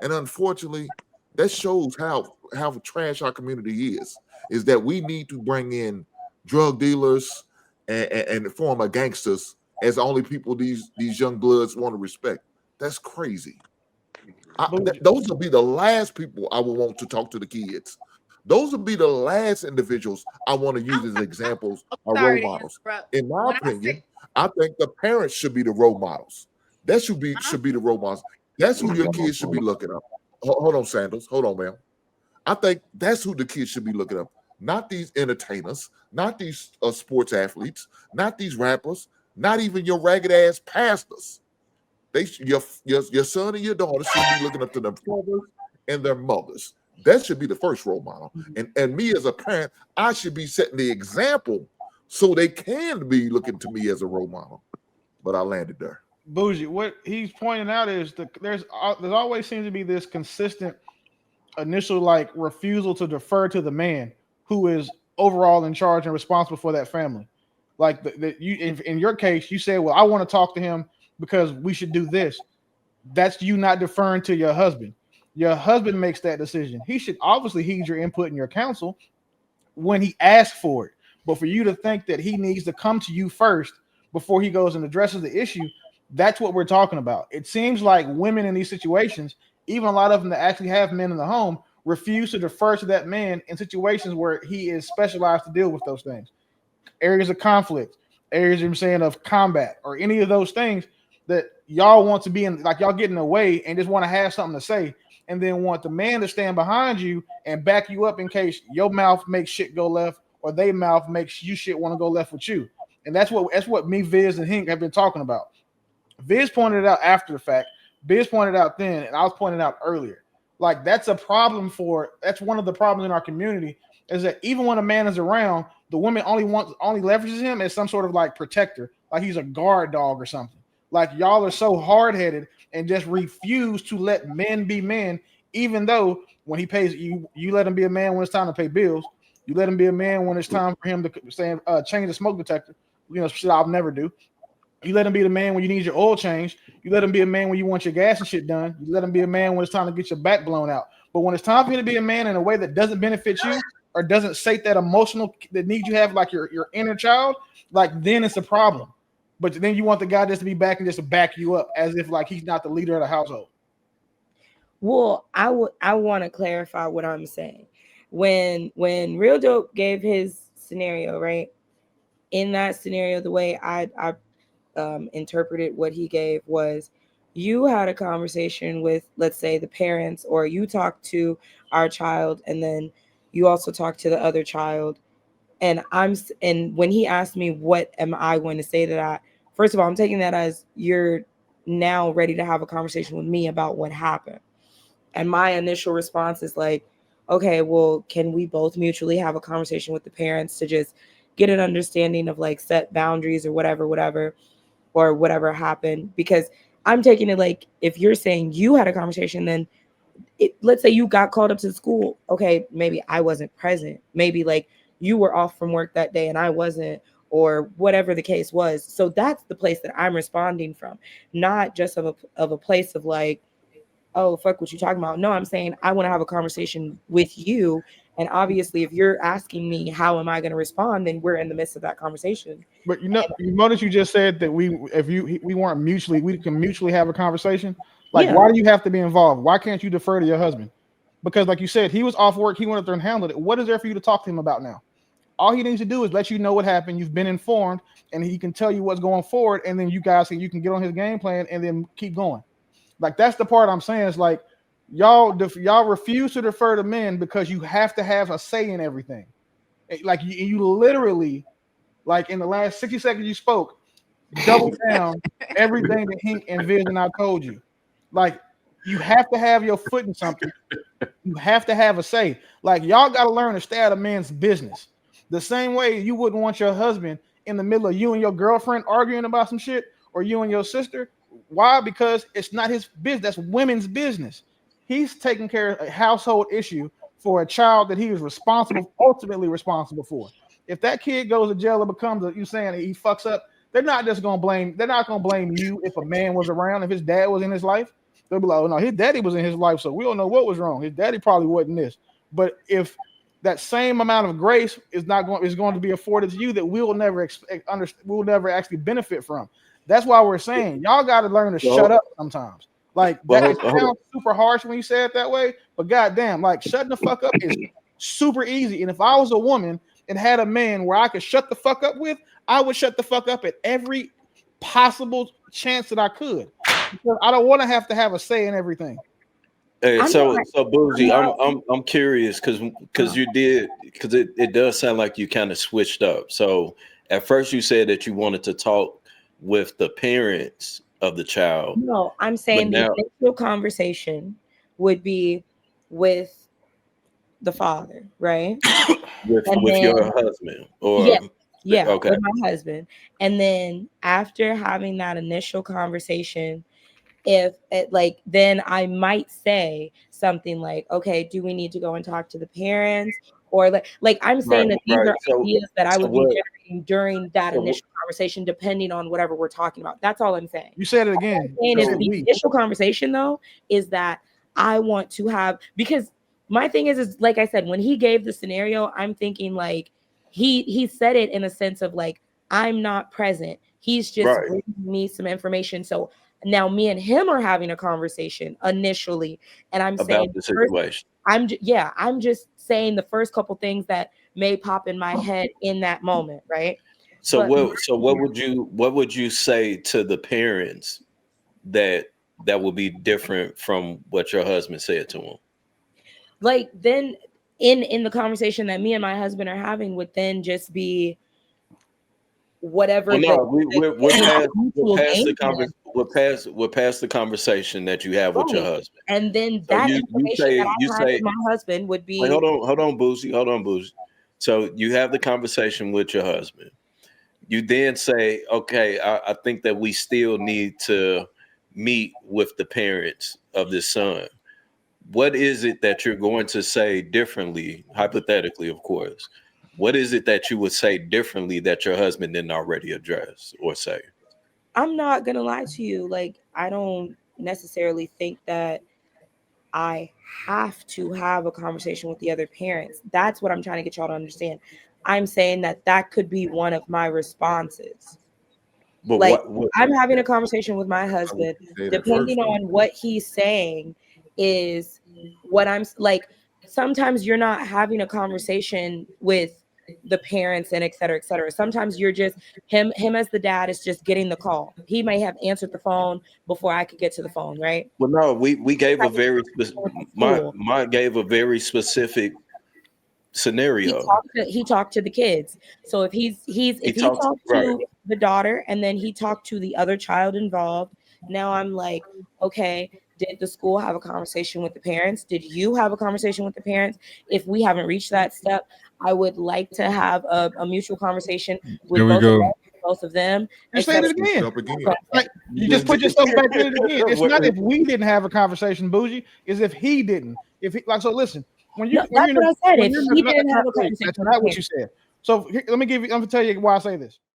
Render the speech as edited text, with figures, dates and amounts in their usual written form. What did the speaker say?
And unfortunately, that shows how trash our community is that we need to bring in drug dealers and form a gangsters as the only people these young bloods want to respect. That's crazy. Those will be the last people I will want to talk to the kids. Those will be the last individuals I want to use as examples or role Sorry to models. interrupt. In my When I opinion, say, I think the parents should be the role models. That should be the role models. That's who your kids should be looking up. Hold on, Sandals. Hold on, ma'am. I think that's who the kids should be looking up. Not these entertainers, not these sports athletes, not these rappers, not even your ragged ass pastors. Your son and your daughter should be looking up to their fathers and their mothers. That should be the first role model. And me as a parent, I should be setting the example so they can be looking to me as a role model. But I landed there. Bougie, what he's pointing out is there's always seems to be this consistent initial like refusal to defer to the man who is overall in charge and responsible for that family. Like you in your case, you say, "Well, I want to talk to him because we should do this." That's you not deferring to your husband. Your husband makes that decision. He should obviously heed your input and your counsel when he asks for it. But for you to think that he needs to come to you first before he goes and addresses the issue, that's what we're talking about. It seems like women in these situations, even a lot of them that actually have men in the home, refuse to defer to that man in situations where he is specialized to deal with those things. Areas of conflict, areas I'm saying of combat, or any of those things that y'all want to be in, like y'all get in the way and just want to have something to say, and then want the man to stand behind you and back you up in case your mouth makes shit go left or they mouth makes you shit want to go left with you. And that's what me, Viz, and Hink have been talking about. Viz pointed it out after the fact. Biz pointed out then, and I was pointing out earlier. Like that's a problem that's one of the problems in our community is that even when a man is around, the woman only leverages him as some sort of like protector, like he's a guard dog or something. Like y'all are so hard headed and just refuse to let men be men, even though when he pays you let him be a man when it's time to pay bills. You let him be a man when it's time for him to say change the smoke detector. Shit I'll never do. You let him be the man when you need your oil change. You let him be a man when you want your gas and shit done. You let him be a man when it's time to get your back blown out. But when it's time for you to be a man in a way that doesn't benefit you or doesn't sate that emotional that need you have, like your inner child, like then it's a problem. But then you want the guy just to be back and just to back you up as if like he's not the leader of the household. Well, I want to clarify what I'm saying. When Real Dope gave his scenario, right? In that scenario, the way I interpreted what he gave was you had a conversation with, let's say, the parents, or you talked to our child, and then you also talked to the other child. And when he asked me what am I going to say to that, first of all, I'm taking that as you're now ready to have a conversation with me about what happened. And my initial response is like, okay, well, can we both mutually have a conversation with the parents to just get an understanding of like set boundaries or whatever or whatever happened? Because I'm taking it like, if you're saying you had a conversation, then let's say you got called up to school. Okay, maybe I wasn't present. Maybe like you were off from work that day and I wasn't, or whatever the case was. So that's the place that I'm responding from, not just of a place of like, oh, fuck what you talking about. No, I'm saying I want to have a conversation with you. And obviously, if you're asking me how am I going to respond, then we're in the midst of that conversation. But you notice you just said that we can mutually have a conversation. Like, Yeah. why do you have to be involved? Why can't you defer to your husband? Because like you said, he was off work. He went up there and handled it. What is there for you to talk to him about now? All he needs to do is let you know what happened. You've been informed, and he can tell you what's going forward. And then you can get on his game plan and then keep going. Like that's the part I'm saying is like y'all refuse to defer to men because you have to have a say in everything. Like you literally, like in the last 60 seconds you spoke, double down everything that Hink and Viz and I told you. Like you have to have your foot in something. You have to have a say. Like y'all got to learn to stay out of men's business. The same way you wouldn't want your husband in the middle of you and your girlfriend arguing about some shit, or you and your sister. Why? Because it's not his business. That's women's business. He's taking care of a household issue for a child that he is ultimately responsible for. If that kid goes to jail and becomes you saying he fucks up, they're not going to blame you if a man was around, if his dad was in his life. they'll be like, "Oh no, his daddy was in his life, so we don't know what was wrong. His daddy probably wasn't this." But if that same amount of grace is going to be afforded to you, that we'll never actually benefit from. That's why we're saying y'all got to learn to shut up sometimes. Like that it sounds super harsh when you say it that way, but goddamn, like shutting the fuck up is super easy. And if I was a woman and had a man where I could shut the fuck up with, I would shut the fuck up at every possible chance that I could. Because I don't want to have a say in everything. Hey, so Bougie, I'm curious because it does sound like you kind of switched up. So at first you said that you wanted to talk with the parents of the child. No, I'm saying the initial conversation would be with the father, right? with your husband, or okay, with my husband. And then after having that initial conversation, if it then I might say something like, okay, do we need to go and talk to the parents? Or like I'm saying that these are ideas that I would be generating during that initial conversation, depending on whatever we're talking about. That's all I'm saying. You said it again. The initial conversation though is that I want to have, because my thing is like I said, when he gave the scenario, I'm thinking like he said it in a sense of like, I'm not present. He's just bringing me some information. So now me and him are having a conversation initially, and I'm about saying the situation. I'm just saying the first couple things that may pop in my head in that moment, right? So what would you say to the parents that would be different from what your husband said to him? Like then in the conversation that me and my husband are having would then just be whatever. Well, no, we're past the conversation that you have with your husband, and then that information that I had with my husband would be. Wait, hold on, Boosie. So you have the conversation with your husband. You then say, okay, I think that we still need to meet with the parents of this son. What is it that you're going to say differently, hypothetically, of course? What is it that you would say differently that your husband didn't already address or say? I'm not going to lie to you. Like, I don't necessarily think that I have to have a conversation with the other parents. That's what I'm trying to get y'all to understand. I'm saying that could be one of my responses. But like, I'm having a conversation with my husband, depending on what he's saying is what I'm like. Sometimes you're not having a conversation with the parents and et cetera, et cetera. Sometimes you're just him as the dad is just getting the call. He may have answered the phone before I could get to the phone, right? Well, no, we gave a very mine gave a very specific scenario. He talked to the kids. So if he talked to the daughter and then he talked to the other child involved, now I'm like, okay, did the school have a conversation with the parents? Did you have a conversation with the parents? If we haven't reached that step, I would like to have a mutual conversation with both of them. And say it again. Like, you just put yourself back in it again. It's not if we didn't have a conversation, Bougie. It's if he didn't. So listen. That's what I said. If he didn't have a conversation, that's not what you said. So let me tell you why I say this.